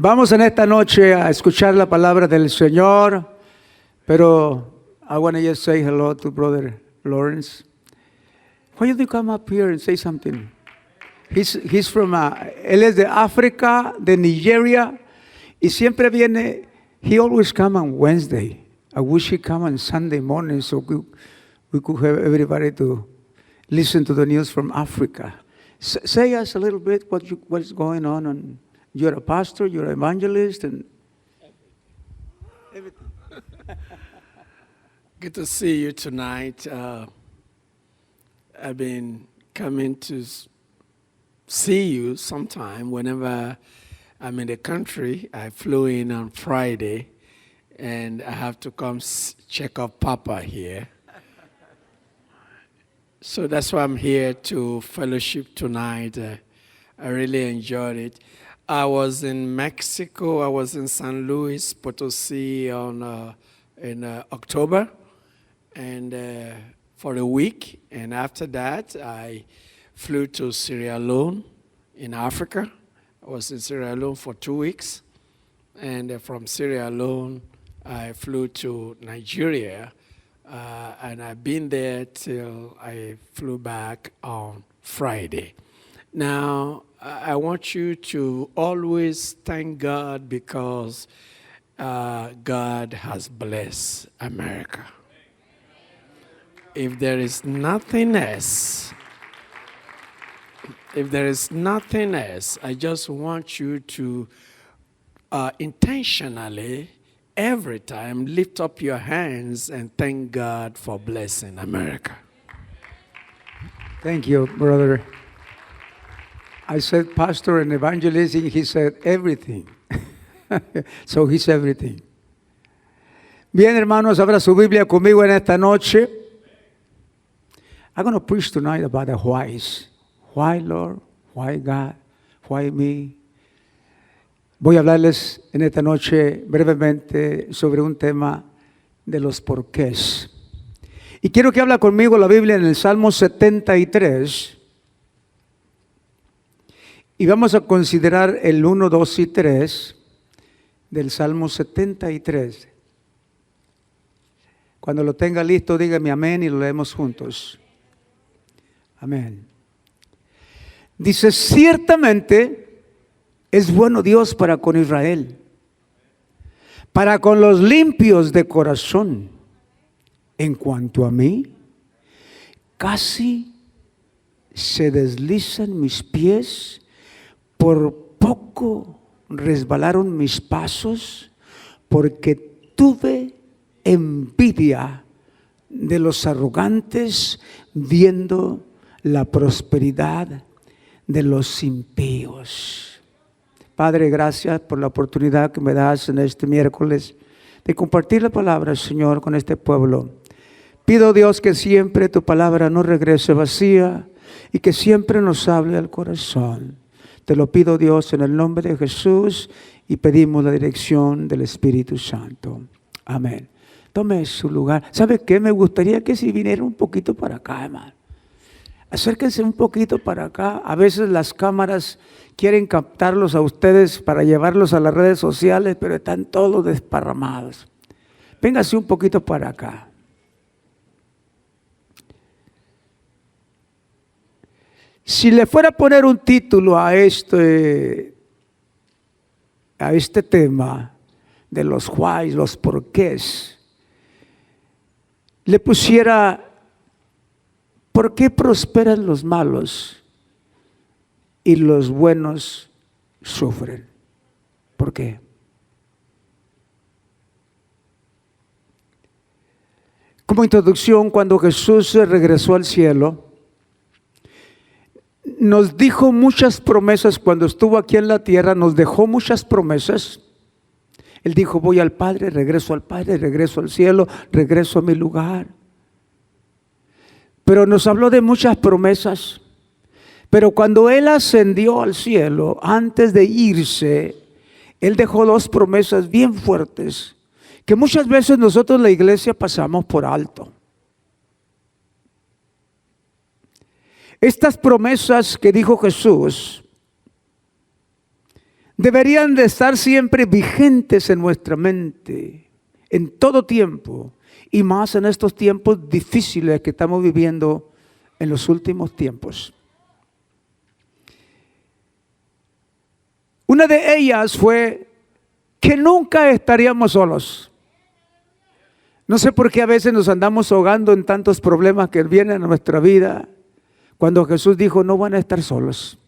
Vamos en esta noche a escuchar la palabra del Señor, pero I want to just say hello to Brother Lawrence. Why don't you come up here and say something? He's from, él es de África, de Nigeria, y siempre viene, he always come on Wednesday. I wish he come on Sunday morning so we could have everybody to listen to the news from Africa. Say us a little bit what's going on. You're a pastor, you're an evangelist, and everything. Good to see you tonight. I've been coming to see you sometime whenever I'm in the country. I flew in on Friday, and I have to come check up Papa here. So that's why I'm here to fellowship tonight. I really enjoyed it. I was in Mexico. I was in San Luis Potosí in October, and for a week. And after that, I flew to Sierra Leone in Africa. I was in Sierra Leone for 2 weeks, and from Sierra Leone, I flew to Nigeria, and I've been there till I flew back on Friday. Now, I want you to always thank God because God has blessed America. If there is nothing else, I just want you to intentionally, every time, lift up your hands and thank God for blessing America. Thank you, brother. I said pastor and evangelist, and he said everything. So he's everything. Bien, hermanos, abra su Biblia conmigo en esta noche. I'm going to preach tonight about the whys. Why, Lord? Why, God? Why me? Voy a hablarles en esta noche brevemente sobre un tema de los porqués. Y quiero que hable conmigo la Biblia en el Salmo 73. Y vamos a considerar el 1, 2 y 3 del Salmo 73. Cuando lo tenga listo, dígame amén y lo leemos juntos. Amén. Dice, ciertamente es bueno Dios para con Israel, para con los limpios de corazón. En cuanto a mí, casi se deslizan mis pies, por poco resbalaron mis pasos, porque tuve envidia de los arrogantes, viendo la prosperidad de los impíos. Padre, gracias por la oportunidad que me das en este miércoles de compartir la palabra, Señor, con este pueblo. Pido, Dios, que siempre tu palabra no regrese vacía y que siempre nos hable al corazón. Te lo pido, Dios, en el nombre de Jesús, y pedimos la dirección del Espíritu Santo. Amén. Tome su lugar. ¿Sabe qué? Me gustaría que si viniera un poquito para acá, hermano. Acérquense un poquito para acá. A veces las cámaras quieren captarlos a ustedes para llevarlos a las redes sociales, pero están todos desparramados. Véngase un poquito para acá. Si le fuera a poner un título a este tema de los whys, los porqués, le pusiera ¿por qué prosperan los malos y los buenos sufren? ¿Por qué? Como introducción, cuando Jesús regresó al cielo, nos dijo muchas promesas. Cuando estuvo aquí en la tierra, nos dejó muchas promesas. Él dijo, voy al Padre, regreso al cielo, regreso a mi lugar. Pero nos habló de muchas promesas. Pero cuando Él ascendió al cielo, antes de irse, Él dejó 2 promesas bien fuertes, que muchas veces nosotros, la iglesia, pasamos por alto. Estas promesas que dijo Jesús deberían de estar siempre vigentes en nuestra mente, en todo tiempo, y más en estos tiempos difíciles que estamos viviendo en los últimos tiempos. Una de ellas fue que nunca estaríamos solos. No sé por qué a veces nos andamos ahogando en tantos problemas que vienen a nuestra vida, cuando Jesús dijo, no van a estar solos.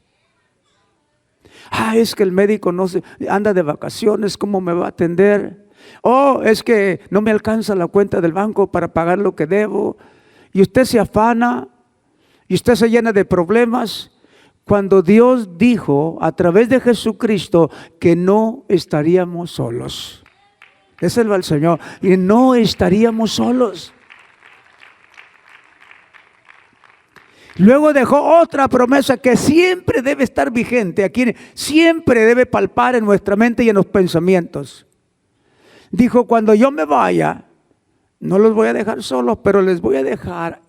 Es que el médico anda de vacaciones, ¿cómo me va a atender? Es que no me alcanza la cuenta del banco para pagar lo que debo. Y usted se afana, y usted se llena de problemas, cuando Dios dijo a través de Jesucristo que no estaríamos solos. Déselo al Señor, y no estaríamos solos. Luego dejó otra promesa que siempre debe estar vigente, aquí siempre debe palpar en nuestra mente y en los pensamientos. Dijo, cuando yo me vaya, no los voy a dejar solos, pero les voy a dejar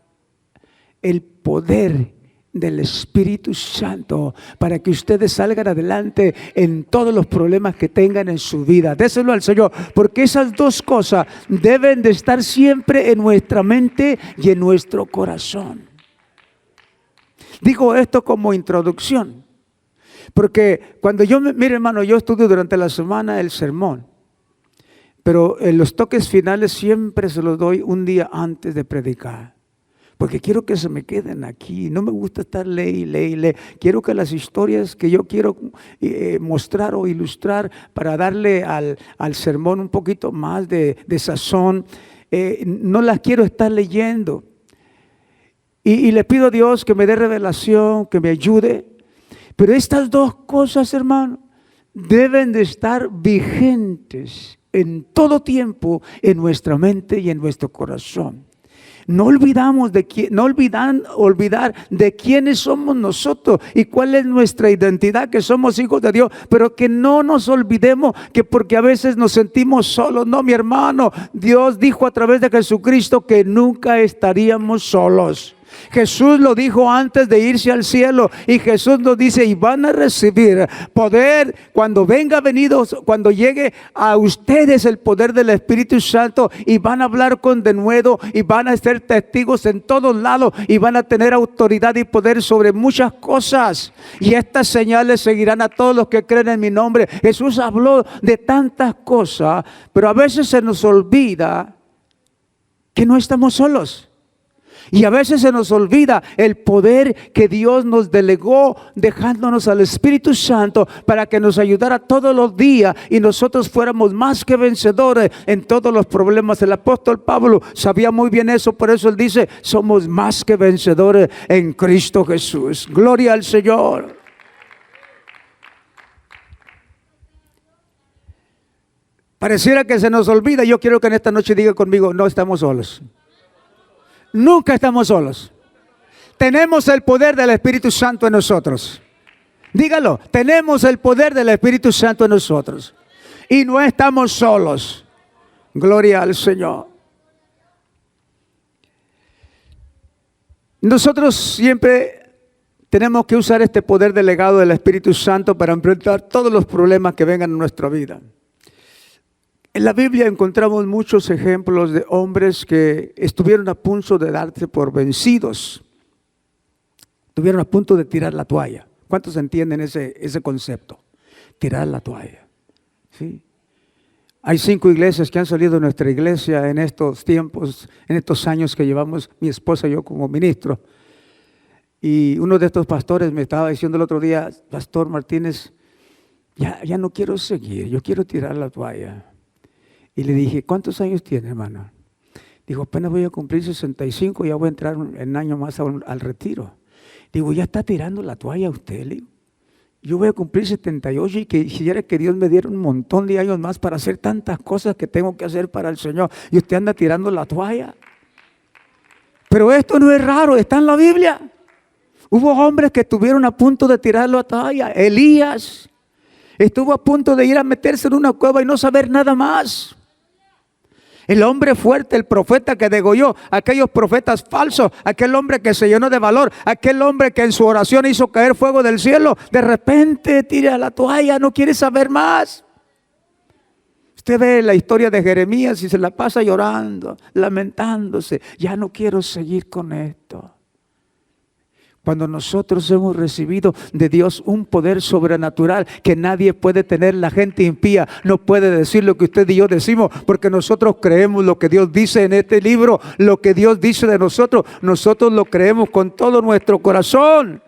el poder del Espíritu Santo para que ustedes salgan adelante en todos los problemas que tengan en su vida. Déselo al Señor, porque esas dos cosas deben de estar siempre en nuestra mente y en nuestro corazón. Digo esto como introducción, porque cuando mire hermano, yo estudio durante la semana el sermón, pero en los toques finales siempre se los doy un día antes de predicar, porque quiero que se me queden aquí. No me gusta estar ley. Quiero que las historias que yo quiero mostrar o ilustrar para darle al sermón un poquito más de sazón, no las quiero estar leyendo. Y le pido a Dios que me dé revelación, que me ayude. Pero estas dos cosas, hermano, deben de estar vigentes en todo tiempo en nuestra mente y en nuestro corazón. No olvidar de quiénes somos nosotros y cuál es nuestra identidad, que somos hijos de Dios, pero que no nos olvidemos que porque a veces nos sentimos solos. No, mi hermano, Dios dijo a través de Jesucristo que nunca estaríamos solos. Jesús lo dijo antes de irse al cielo, y Jesús nos dice, y van a recibir poder cuando cuando llegue a ustedes el poder del Espíritu Santo, y van a hablar con denuedo, y van a ser testigos en todos lados, y van a tener autoridad y poder sobre muchas cosas, y estas señales seguirán a todos los que creen en mi nombre. Jesús habló de tantas cosas, pero a veces se nos olvida que no estamos solos. Y a veces se nos olvida el poder que Dios nos delegó, dejándonos al Espíritu Santo para que nos ayudara todos los días y nosotros fuéramos más que vencedores en todos los problemas. El apóstol Pablo sabía muy bien eso, por eso él dice, somos más que vencedores en Cristo Jesús. Gloria al Señor. Pareciera que se nos olvida. Yo quiero que en esta noche diga conmigo, no estamos solos. Nunca estamos solos. Tenemos el poder del Espíritu Santo en nosotros. Dígalo, tenemos el poder del Espíritu Santo en nosotros. Y no estamos solos. Gloria al Señor. Nosotros siempre tenemos que usar este poder delegado del Espíritu Santo para enfrentar todos los problemas que vengan en nuestra vida. En la Biblia encontramos muchos ejemplos de hombres que estuvieron a punto de darse por vencidos. Estuvieron a punto de tirar la toalla. ¿Cuántos entienden ese concepto? Tirar la toalla. ¿Sí? Hay 5 iglesias que han salido de nuestra iglesia en estos tiempos, en estos años que llevamos mi esposa y yo como ministro. Y uno de estos pastores me estaba diciendo el otro día, Pastor Martínez, ya no quiero seguir, yo quiero tirar la toalla. Y le dije, ¿cuántos años tiene, hermano? Dijo, apenas voy a cumplir 65, ya voy a entrar en un año más al retiro. Digo, ¿ya está tirando la toalla usted? Le digo, yo voy a cumplir 78 y quisiera que Dios me diera un montón de años más para hacer tantas cosas que tengo que hacer para el Señor. Y usted anda tirando la toalla. Pero esto no es raro, está en la Biblia. Hubo hombres que estuvieron a punto de tirar la toalla. Elías estuvo a punto de ir a meterse en una cueva y no saber nada más. El hombre fuerte, el profeta que degolló a aquellos profetas falsos, aquel hombre que se llenó de valor, aquel hombre que en su oración hizo caer fuego del cielo, de repente tira la toalla, no quiere saber más. Usted ve la historia de Jeremías y se la pasa llorando, lamentándose. Ya no quiero seguir con esto. Cuando nosotros hemos recibido de Dios un poder sobrenatural que nadie puede tener, la gente impía no puede decir lo que usted y yo decimos, porque nosotros creemos lo que Dios dice en este libro, lo que Dios dice de nosotros lo creemos con todo nuestro corazón.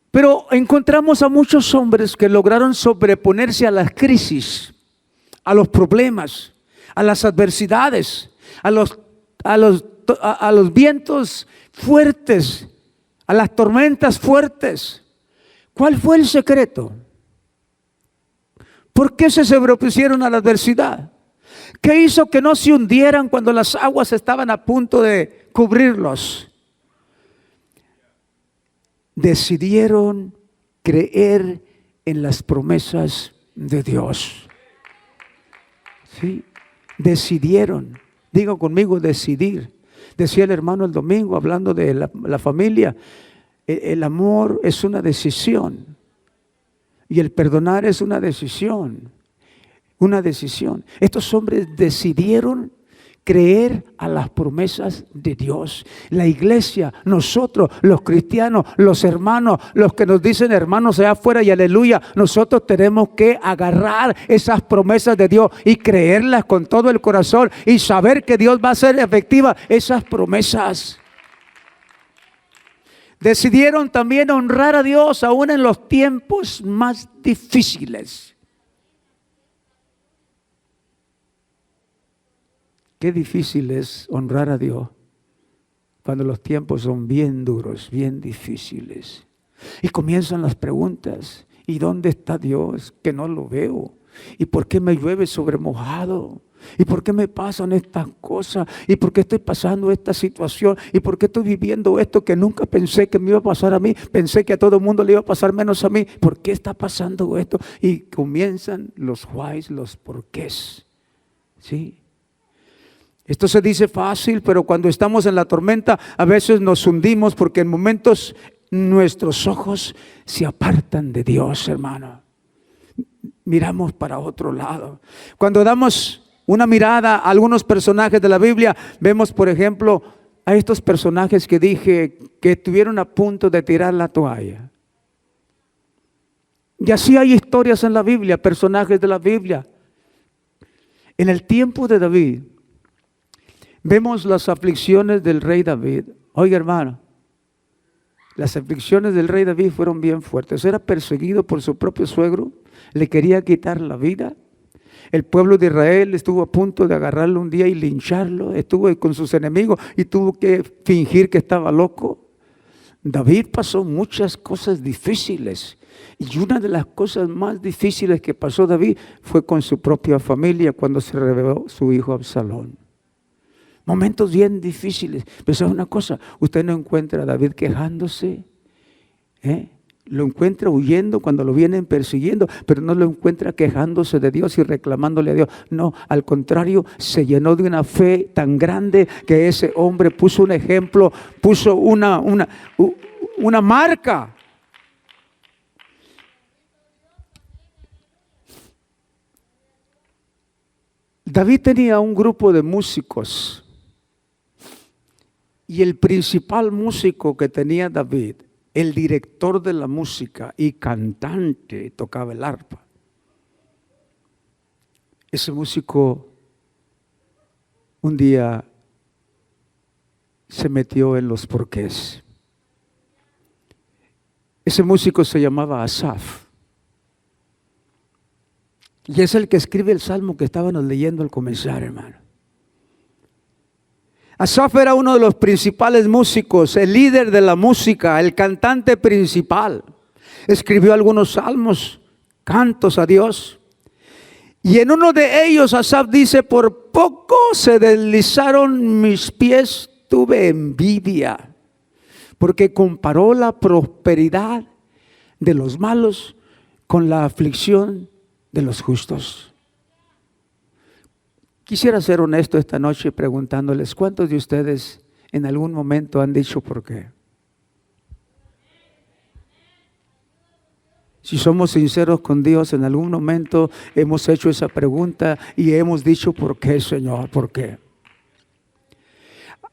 Pero encontramos a muchos hombres que lograron sobreponerse a las crisis, a los problemas, a las adversidades, a los vientos fuertes, a las tormentas fuertes. ¿Cuál fue el secreto? ¿Por qué se sobrepusieron a la adversidad? ¿Qué hizo que no se hundieran cuando las aguas estaban a punto de cubrirlos? Decidieron creer en las promesas de Dios. ¿Sí? Decidieron. Diga conmigo, decidir. Decía el hermano el domingo, hablando de la familia, el amor es una decisión y el perdonar es una decisión. Una decisión. Estos hombres decidieron creer a las promesas de Dios. La iglesia, nosotros, los cristianos, los hermanos, los que nos dicen hermanos allá afuera y aleluya, nosotros tenemos que agarrar esas promesas de Dios y creerlas con todo el corazón y saber que Dios va a hacer efectiva esas promesas. Decidieron también honrar a Dios aún en los tiempos más difíciles. Qué difícil es honrar a Dios cuando los tiempos son bien duros, bien difíciles. Y comienzan las preguntas. ¿Y dónde está Dios? Que no lo veo. ¿Y por qué me llueve sobre mojado? ¿Y por qué me pasan estas cosas? ¿Y por qué estoy pasando esta situación? ¿Y por qué estoy viviendo esto que nunca pensé que me iba a pasar a mí? Pensé que a todo el mundo le iba a pasar menos a mí. ¿Por qué está pasando esto? Y comienzan los whys, los porqués. ¿Sí? Esto se dice fácil, pero cuando estamos en la tormenta a veces nos hundimos porque en momentos nuestros ojos se apartan de Dios, hermano. Miramos para otro lado. Cuando damos una mirada a algunos personajes de la Biblia, vemos por ejemplo a estos personajes que dije que estuvieron a punto de tirar la toalla. Y así hay historias en la Biblia, personajes de la Biblia. En el tiempo de David, vemos las aflicciones del rey David. Oiga, hermano, las aflicciones del rey David fueron bien fuertes. Era perseguido por su propio suegro, le quería quitar la vida. El pueblo de Israel estuvo a punto de agarrarlo un día y lincharlo. Estuvo con sus enemigos y tuvo que fingir que estaba loco. David pasó muchas cosas difíciles. Y una de las cosas más difíciles que pasó David fue con su propia familia cuando se rebeló su hijo Absalón. Momentos bien difíciles. Pero ¿sabe una cosa? Usted no encuentra a David quejándose. Lo encuentra huyendo cuando lo vienen persiguiendo, pero no lo encuentra quejándose de Dios y reclamándole a Dios. No, al contrario, se llenó de una fe tan grande que ese hombre puso un ejemplo, puso una marca. David tenía un grupo de músicos. Y el principal músico que tenía David, el director de la música y cantante, tocaba el arpa. Ese músico un día se metió en los porqués. Ese músico se llamaba Asaf. Y es el que escribe el salmo que estábamos leyendo al comenzar, hermano. Asaf era uno de los principales músicos, el líder de la música, el cantante principal. Escribió algunos salmos, cantos a Dios. Y en uno de ellos Asaf dice: por poco se deslizaron mis pies, tuve envidia, porque comparó la prosperidad de los malos con la aflicción de los justos. Quisiera ser honesto esta noche preguntándoles, ¿cuántos de ustedes en algún momento han dicho por qué? Si somos sinceros con Dios, en algún momento hemos hecho esa pregunta y hemos dicho, ¿por qué, Señor? ¿Por qué?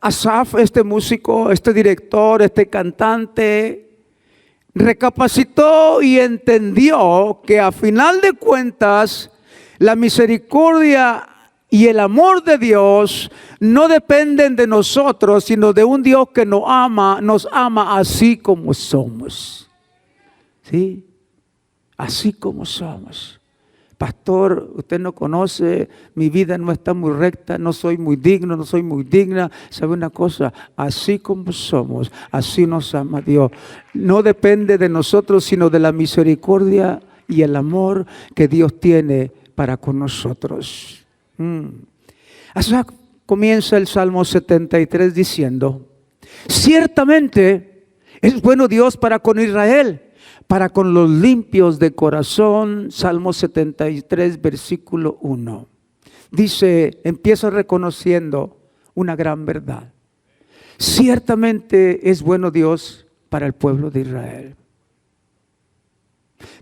Asaf, este músico, este director, este cantante, recapacitó y entendió que a final de cuentas la misericordia y el amor de Dios no dependen de nosotros, sino de un Dios que nos ama así como somos. ¿Sí? Así como somos. Pastor, usted no conoce, mi vida no está muy recta, no soy muy digno, no soy muy digna. ¿Sabe una cosa? Así como somos, así nos ama Dios. No depende de nosotros, sino de la misericordia y el amor que Dios tiene para con nosotros. Así comienza el Salmo 73 diciendo, ciertamente es bueno Dios para con Israel, para con los limpios de corazón. Salmo 73, versículo 1. Dice, empieza reconociendo una gran verdad. Ciertamente es bueno Dios para el pueblo de Israel.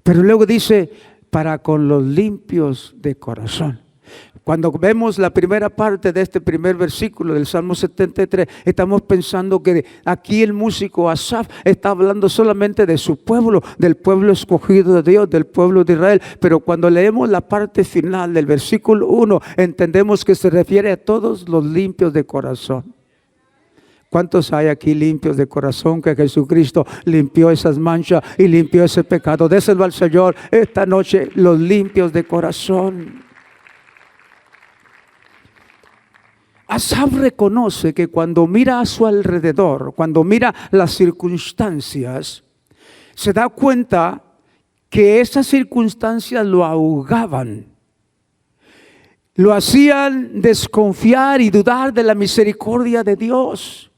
Pero luego dice, para con los limpios de corazón. Cuando vemos la primera parte de este primer versículo del Salmo 73, estamos pensando que aquí el músico Asaf está hablando solamente de su pueblo, del pueblo escogido de Dios, del pueblo de Israel. Pero cuando leemos la parte final del versículo 1, entendemos que se refiere a todos los limpios de corazón. ¿Cuántos hay aquí limpios de corazón que Jesucristo limpió esas manchas y limpió ese pecado? Déselo al Señor esta noche, los limpios de corazón. Asaf reconoce que cuando mira a su alrededor, cuando mira las circunstancias, se da cuenta que esas circunstancias lo ahogaban, lo hacían desconfiar y dudar de la misericordia de Dios.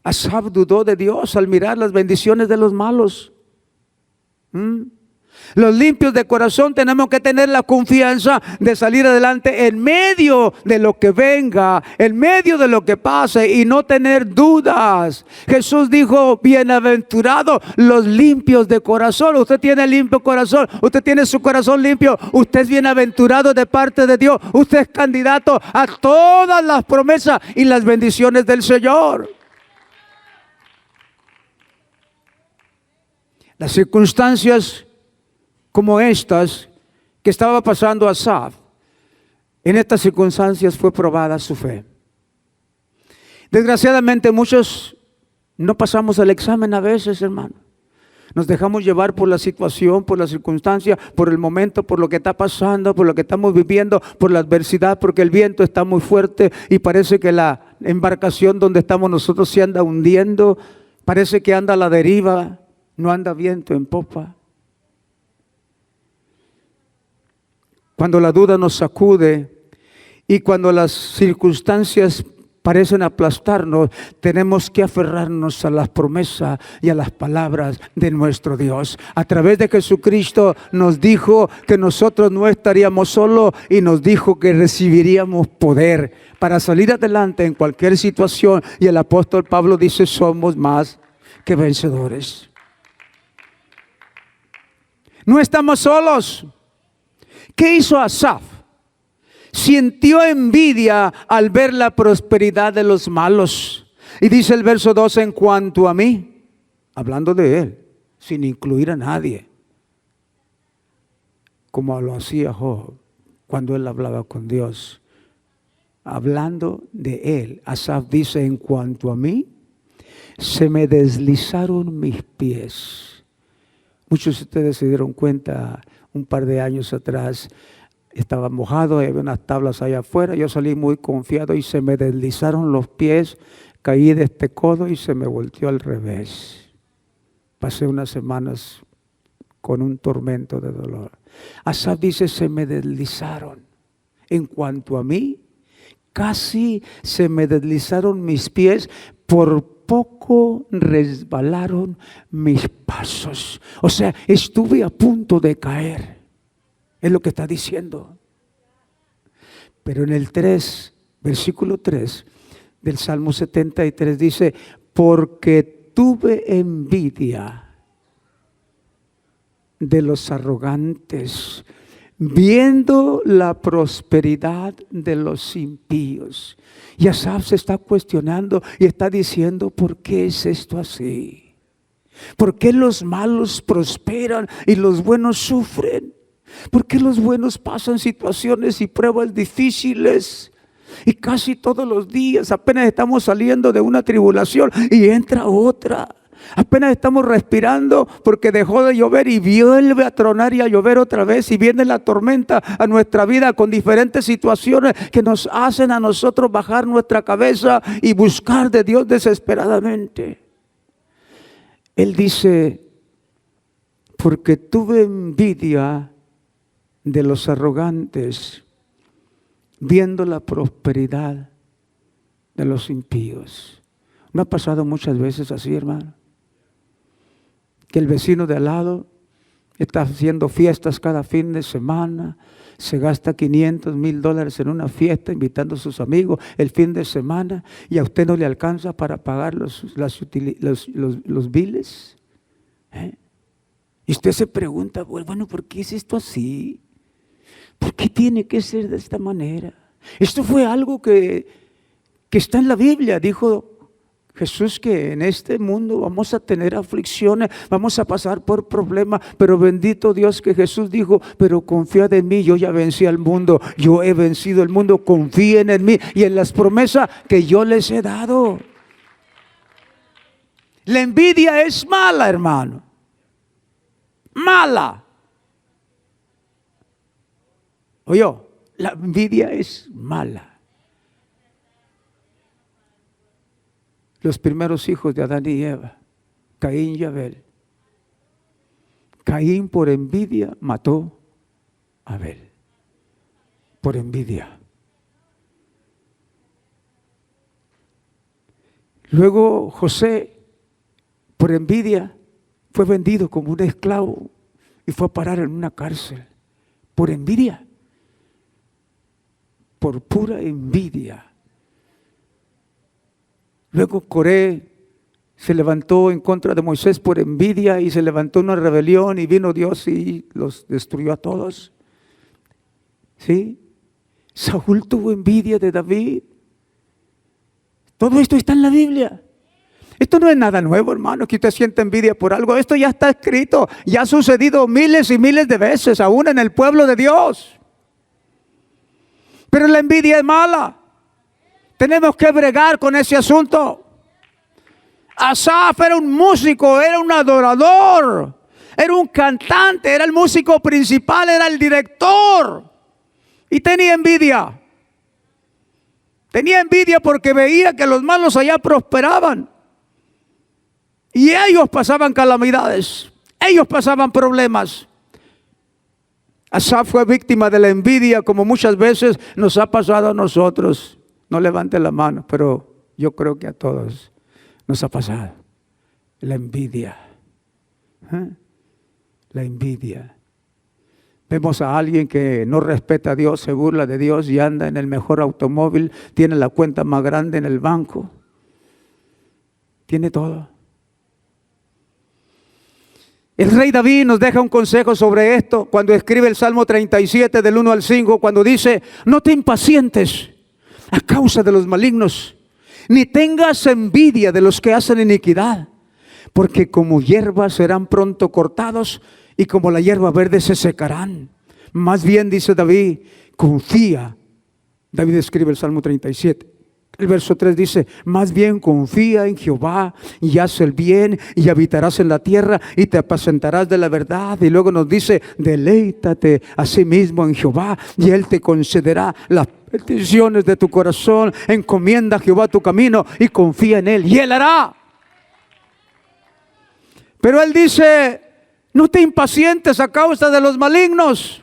Asaf dudó de Dios al mirar las bendiciones de los malos. Los limpios de corazón tenemos que tener la confianza de salir adelante en medio de lo que venga, en medio de lo que pase y no tener dudas. Jesús dijo, bienaventurados los limpios de corazón. Usted tiene limpio corazón, usted tiene su corazón limpio, usted es bienaventurado de parte de Dios. Usted es candidato a todas las promesas y las bendiciones del Señor. Las circunstancias como estas que estaba pasando a Asaf, en estas circunstancias fue probada su fe. Desgraciadamente muchos no pasamos el examen a veces, hermano. Nos dejamos llevar por la situación, por la circunstancia, por el momento, por lo que está pasando, por lo que estamos viviendo, por la adversidad, porque el viento está muy fuerte y parece que la embarcación donde estamos nosotros se anda hundiendo, parece que anda a la deriva, no anda viento en popa. Cuando la duda nos sacude y cuando las circunstancias parecen aplastarnos, tenemos que aferrarnos a las promesas y a las palabras de nuestro Dios. A través de Jesucristo nos dijo que nosotros no estaríamos solos y nos dijo que recibiríamos poder para salir adelante en cualquier situación. Y el apóstol Pablo dice, somos más que vencedores. No estamos solos. ¿Qué hizo Asaf? Sintió envidia al ver la prosperidad de los malos. Y dice el verso 2, en cuanto a mí, hablando de él, sin incluir a nadie, como lo hacía Job cuando él hablaba con Dios. Hablando de él, Asaf dice, en cuanto a mí, se me deslizaron mis pies. Muchos de ustedes se dieron cuenta un par de años atrás, estaba mojado, había unas tablas allá afuera, yo salí muy confiado y se me deslizaron los pies, caí de este codo y se me volteó al revés. Pasé unas semanas con un tormento de dolor. Asaf dice, se me deslizaron. En cuanto a mí, casi se me deslizaron mis pies por poco resbalaron mis pasos. O sea, estuve a punto de caer. Es lo que está diciendo. Pero en el 3, versículo 3 del Salmo 73 dice, porque tuve envidia de los arrogantes, viendo la prosperidad de los impíos. Y Asaf se está cuestionando y está diciendo, ¿por qué es esto así? ¿Por qué los malos prosperan y los buenos sufren? ¿Por qué los buenos pasan situaciones y pruebas difíciles? Y casi todos los días apenas estamos saliendo de una tribulación y entra otra. Apenas estamos respirando porque dejó de llover y vuelve a tronar y a llover otra vez. Y viene la tormenta a nuestra vida con diferentes situaciones que nos hacen a nosotros bajar nuestra cabeza y buscar de Dios desesperadamente. Él dice, porque tuve envidia de los arrogantes, viendo la prosperidad de los impíos. ¿No ha pasado muchas veces así, hermano? Que el vecino de al lado está haciendo fiestas cada fin de semana, se gasta $500, $1,000 en una fiesta, invitando a sus amigos el fin de semana, y a usted no le alcanza para pagar los biles. Y usted se pregunta, bueno, ¿por qué es esto así? ¿Por qué tiene que ser de esta manera? Esto fue algo que está en la Biblia. Dijo Jesús que en este mundo vamos a tener aflicciones, vamos a pasar por problemas, pero bendito Dios que Jesús dijo, pero confiad en mí, yo ya vencí al mundo, yo he vencido el mundo, confíen en mí y en las promesas que yo les he dado. La envidia es mala, hermano, mala. Oye, la envidia es mala. Los primeros hijos de Adán y Eva, Caín y Abel. Caín por envidia mató a Abel. Por envidia. Luego José, por envidia, fue vendido como un esclavo y fue a parar en una cárcel. Por envidia. Por pura envidia. Luego Coré se levantó en contra de Moisés por envidia y se levantó una rebelión y vino Dios y los destruyó a todos. ¿Sí? Saúl tuvo envidia de David. Todo esto está en la Biblia. Esto no es nada nuevo, hermano, que usted sienta envidia por algo. Esto ya está escrito, ya ha sucedido miles y miles de veces, aún en el pueblo de Dios. Pero la envidia es mala. Tenemos que bregar con ese asunto. Asaf era un músico, era un adorador, era un cantante, era el músico principal, era el director. Y tenía envidia. Tenía envidia porque veía que los malos allá prosperaban. Y ellos pasaban calamidades, ellos pasaban problemas. Asaf fue víctima de la envidia como muchas veces nos ha pasado a nosotros. No levante la mano, pero yo creo que a todos nos ha pasado. La envidia. La envidia. Vemos a alguien que no respeta a Dios, se burla de Dios y anda en el mejor automóvil, tiene la cuenta más grande en el banco. Tiene todo. El rey David nos deja un consejo sobre esto cuando escribe el Salmo 37 del 1 al 5, cuando dice, no te impacientes a causa de los malignos, ni tengas envidia de los que hacen iniquidad, porque como hierba serán pronto cortados y como la hierba verde se secarán. Más bien, dice David, confía. David escribe el Salmo 37. El verso 3 dice, más bien confía en Jehová y haz el bien y habitarás en la tierra y te apacentarás de la verdad. Y luego nos dice, deleítate a sí mismo en Jehová y Él te concederá las peticiones de tu corazón. Encomienda a Jehová tu camino y confía en Él y Él hará. Pero Él dice, no te impacientes a causa de los malignos,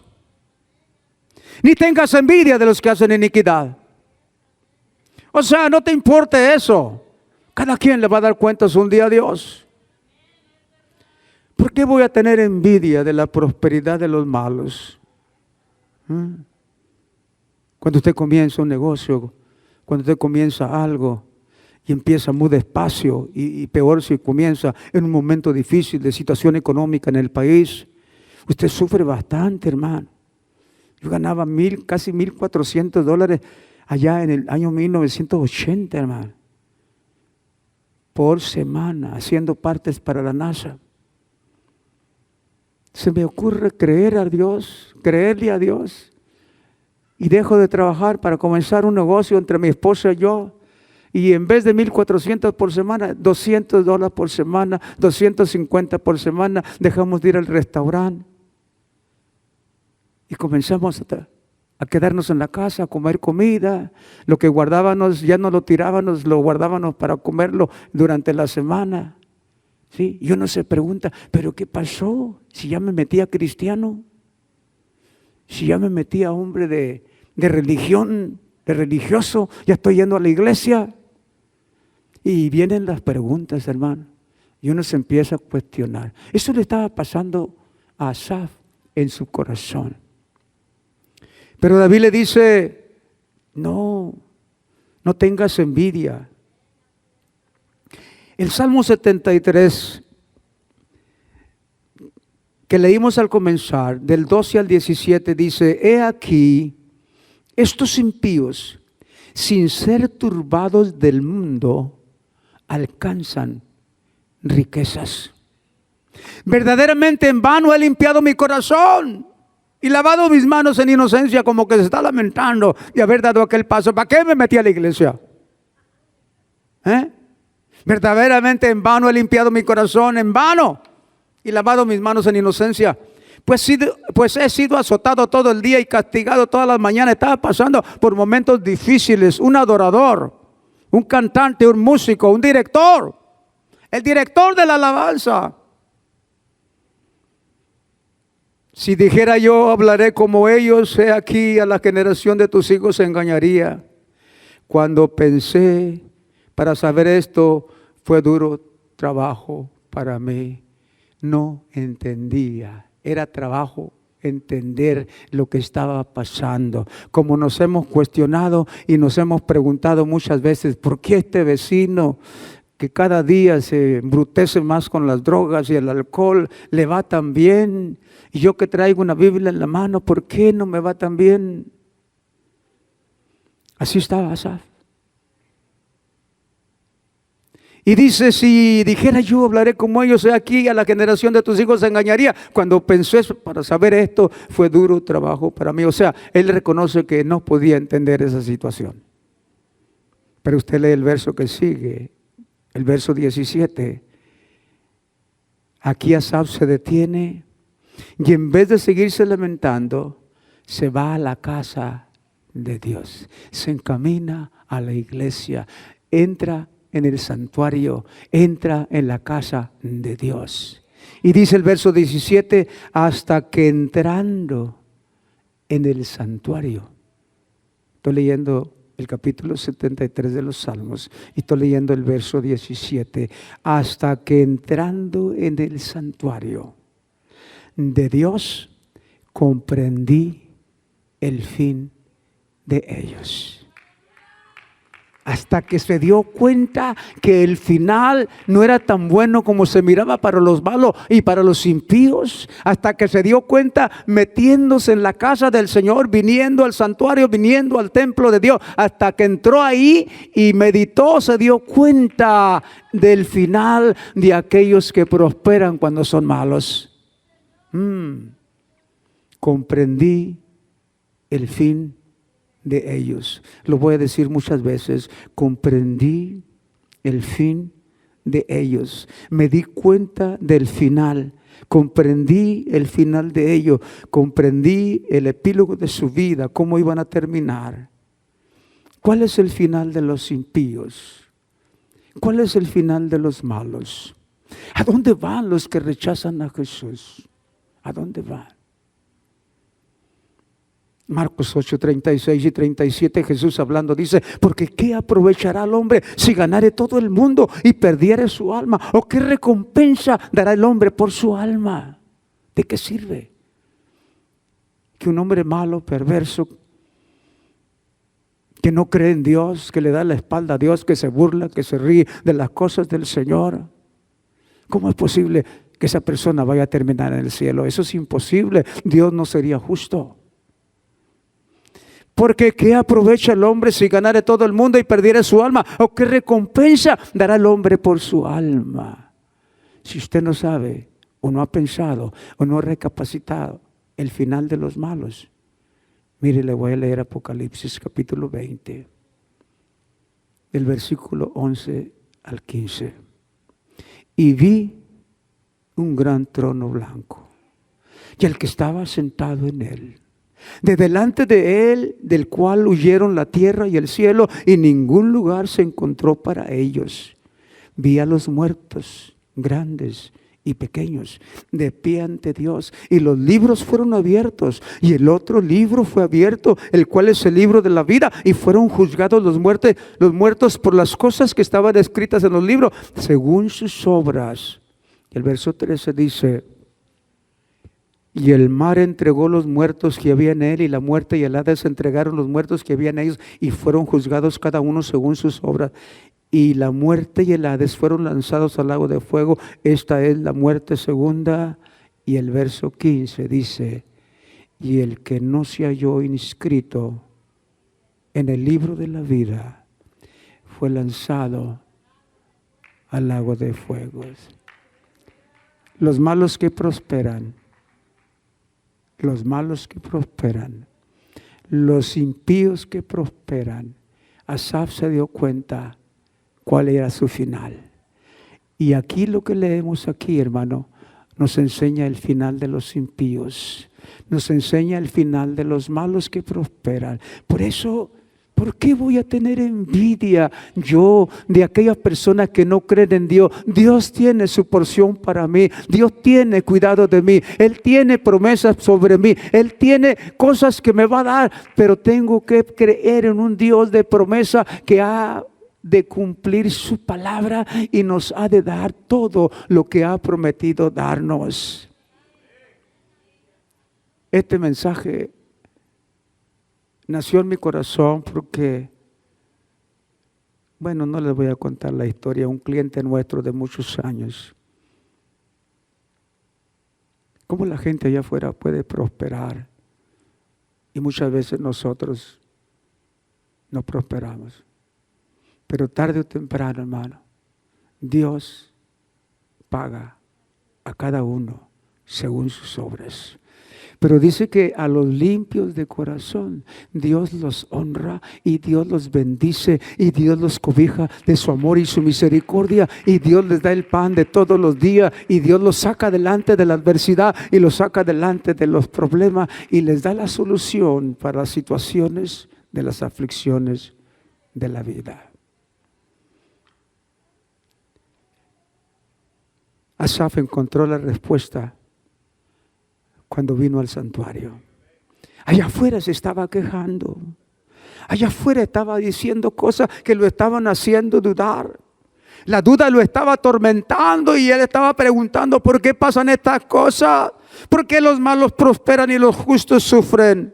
ni tengas envidia de los que hacen iniquidad. O sea, no te importe eso. Cada quien le va a dar cuentas un día a Dios. ¿Por qué voy a tener envidia de la prosperidad de los malos? Cuando usted comienza un negocio, cuando usted comienza algo y empieza muy despacio y peor si comienza en un momento difícil de situación económica en el país, usted sufre bastante, hermano. Yo ganaba casi $1,400 allá en el año 1980, hermano, por semana, haciendo partes para la NASA. Se me ocurre creerle a Dios, y dejo de trabajar para comenzar un negocio entre mi esposa y yo, y en vez de $1,400 por semana, $200 por semana, $250 por semana, dejamos de ir al restaurante y comenzamos a quedarnos en la casa, a comer comida. Lo que guardábamos ya no lo tirábamos, lo guardábamos para comerlo durante la semana. ¿Sí? Y uno se pregunta, ¿pero qué pasó? Si ya me metía cristiano, si ya me metía hombre de religión, de religioso, ya estoy yendo a la iglesia. Y vienen las preguntas, hermano, y uno se empieza a cuestionar. Eso le estaba pasando a Asaf en su corazón. Pero David le dice, no tengas envidia. El Salmo 73, que leímos al comenzar, del 12 al 17, dice, he aquí, estos impíos, sin ser turbados del mundo, alcanzan riquezas. Verdaderamente en vano he limpiado mi corazón y lavado mis manos en inocencia, como que se está lamentando de haber dado aquel paso. ¿Para qué me metí a la iglesia? Verdaderamente en vano he limpiado mi corazón, en vano, y lavado mis manos en inocencia. Pues he sido azotado todo el día y castigado todas las mañanas. Estaba pasando por momentos difíciles. Un adorador, un cantante, un músico, un director, el director de la alabanza. Si dijera yo, hablaré como ellos, he aquí a la generación de tus hijos se engañaría. Cuando pensé para saber esto, fue duro trabajo para mí. No entendía. Era trabajo entender lo que estaba pasando. Como nos hemos cuestionado y nos hemos preguntado muchas veces, ¿por qué este vecino que cada día se embrutece más con las drogas y el alcohol le va tan bien? Y yo que traigo una Biblia en la mano, ¿por qué no me va tan bien? Así estaba Asaf. Y dice, si dijera yo, hablaré como ellos, he aquí a la generación de tus hijos se engañaría. Cuando pensé para saber esto, fue duro trabajo para mí. O sea, él reconoce que no podía entender esa situación. Pero usted lee el verso que sigue, el verso 17. Aquí Asaf se detiene y en vez de seguirse lamentando, se va a la casa de Dios. Se encamina a la iglesia, entra en el santuario, entra en la casa de Dios. Y dice el verso 17, hasta que entrando en el santuario. Estoy leyendo el capítulo 73 de los Salmos y estoy leyendo el verso 17. Hasta que entrando en el santuario de Dios, comprendí el fin de ellos. Hasta que se dio cuenta que el final no era tan bueno como se miraba para los malos y para los impíos. Hasta que se dio cuenta metiéndose en la casa del Señor, viniendo al santuario, viniendo al templo de Dios. Hasta que entró ahí y meditó, se dio cuenta del final de aquellos que prosperan cuando son malos. Comprendí el fin de ellos. Lo voy a decir muchas veces. Comprendí el fin de ellos. Me di cuenta del final. Comprendí el final de ellos. Comprendí el epílogo de su vida, cómo iban a terminar. ¿Cuál es el final de los impíos? ¿Cuál es el final de los malos? ¿A dónde van los que rechazan a Jesús? ¿A dónde van? Marcos 8, 36 y 37, Jesús hablando dice, porque ¿qué aprovechará el hombre si ganare todo el mundo y perdiere su alma? ¿O qué recompensa dará el hombre por su alma? ¿De qué sirve que un hombre malo, perverso, que no cree en Dios, que le da la espalda a Dios, que se burla, que se ríe de las cosas del Señor? ¿Cómo es posible que esa persona vaya a terminar en el cielo? Eso es imposible. Dios no sería justo. Porque ¿qué aprovecha el hombre si ganare todo el mundo y perdiere su alma? ¿O qué recompensa dará el hombre por su alma? Si usted no sabe, o no ha pensado, o no ha recapacitado el final de los malos, mire, le voy a leer Apocalipsis capítulo 20, del versículo 11 al 15. Y vi un gran trono blanco, y el que estaba sentado en él. De delante de él, del cual huyeron la tierra y el cielo, y ningún lugar se encontró para ellos. Vi a los muertos, grandes y pequeños, de pie ante Dios, y los libros fueron abiertos, y el otro libro fue abierto, el cual es el libro de la vida, y fueron juzgados los muertos por las cosas que estaban escritas en los libros, según sus obras. El verso 13 dice, y el mar entregó los muertos que había en él, y la muerte y el Hades entregaron los muertos que había en ellos, y fueron juzgados cada uno según sus obras. Y la muerte y el Hades fueron lanzados al lago de fuego. Esta es la muerte segunda. Y el verso 15 dice, y el que no se halló inscrito en el libro de la vida fue lanzado al lago de fuego. Los malos que prosperan, los malos que prosperan, los impíos que prosperan. Asaf se dio cuenta cuál era su final. Y aquí lo que leemos aquí, hermano, nos enseña el final de los impíos. Nos enseña el final de los malos que prosperan. Por eso, ¿por qué voy a tener envidia yo de aquellas personas que no creen en Dios? Dios tiene su porción para mí. Dios tiene cuidado de mí. Él tiene promesas sobre mí. Él tiene cosas que me va a dar. Pero tengo que creer en un Dios de promesa que ha de cumplir su palabra y nos ha de dar todo lo que ha prometido darnos. Este mensaje nació en mi corazón porque, bueno, no les voy a contar la historia. Un cliente nuestro de muchos años. Cómo la gente allá afuera puede prosperar y muchas veces nosotros no prosperamos. Pero tarde o temprano, hermano, Dios paga a cada uno según sus obras. Pero dice que a los limpios de corazón Dios los honra y Dios los bendice y Dios los cobija de su amor y su misericordia, y Dios les da el pan de todos los días, y Dios los saca adelante de la adversidad y los saca adelante de los problemas y les da la solución para las situaciones de las aflicciones de la vida. Asaf encontró la respuesta cuando vino al santuario. Allá afuera se estaba quejando. Allá afuera estaba diciendo cosas que lo estaban haciendo dudar. La duda lo estaba atormentando y él estaba preguntando, ¿por qué pasan estas cosas? ¿Por qué los malos prosperan y los justos sufren?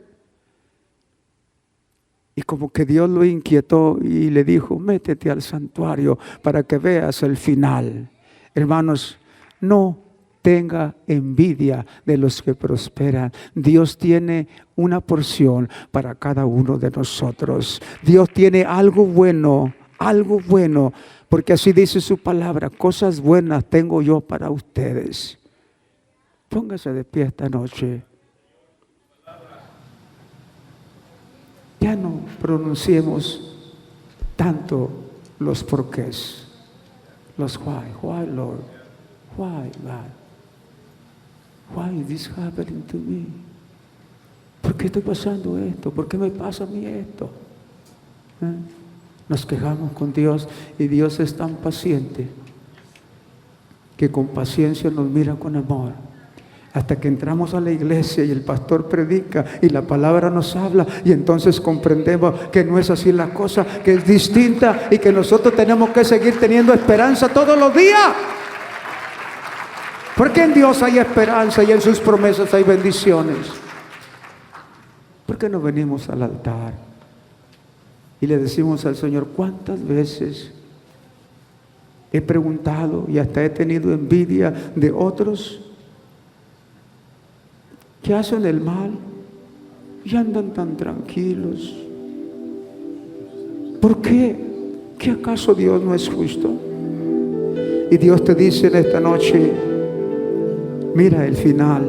Y como que Dios lo inquietó y le dijo, métete al santuario para que veas el final. Hermanos, no tenga envidia de los que prosperan. Dios tiene una porción para cada uno de nosotros. Dios tiene algo bueno, porque así dice su palabra, cosas buenas tengo yo para ustedes. Póngase de pie esta noche. Ya no pronunciemos tanto los porqués, los why Lord, why God, why is this happening to me? ¿Por qué estoy pasando esto? ¿Por qué me pasa a mí esto? Nos quejamos con Dios y Dios es tan paciente que con paciencia nos mira con amor. Hasta que entramos a la iglesia y el pastor predica y la palabra nos habla, y entonces comprendemos que no es así la cosa, que es distinta y que nosotros tenemos que seguir teniendo esperanza todos los días. Porque en Dios hay esperanza y en sus promesas hay bendiciones. ¿Por qué no venimos al altar y le decimos al Señor: cuántas veces he preguntado y hasta he tenido envidia de otros que hacen el mal y andan tan tranquilos? ¿Por qué? ¿Qué acaso Dios no es justo? Y Dios te dice en esta noche: mira el final,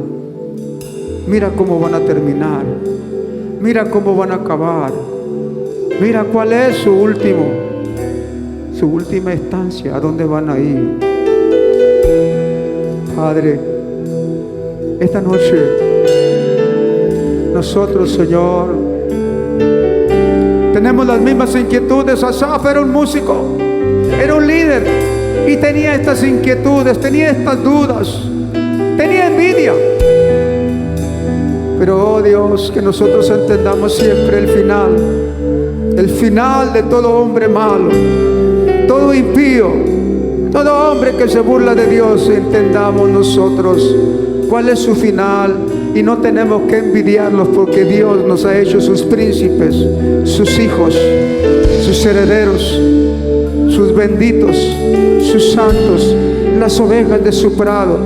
mira cómo van a terminar, mira cómo van a acabar, mira cuál es su última estancia, a dónde van a ir. Padre, esta noche nosotros, Señor, tenemos las mismas inquietudes. Asaf era un músico, era un líder y tenía estas inquietudes, tenía estas dudas, tenía envidia. Pero, oh Dios, que nosotros entendamos siempre el final de todo hombre malo, todo impío, todo hombre que se burla de Dios. Entendamos nosotros cuál es su final, y no tenemos que envidiarlos, porque Dios nos ha hecho sus príncipes, sus hijos, sus herederos, sus benditos, sus santos, las ovejas de su prado.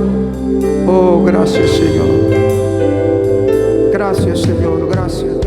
Oh, gracias, Señor. Gracias, Señor, gracias.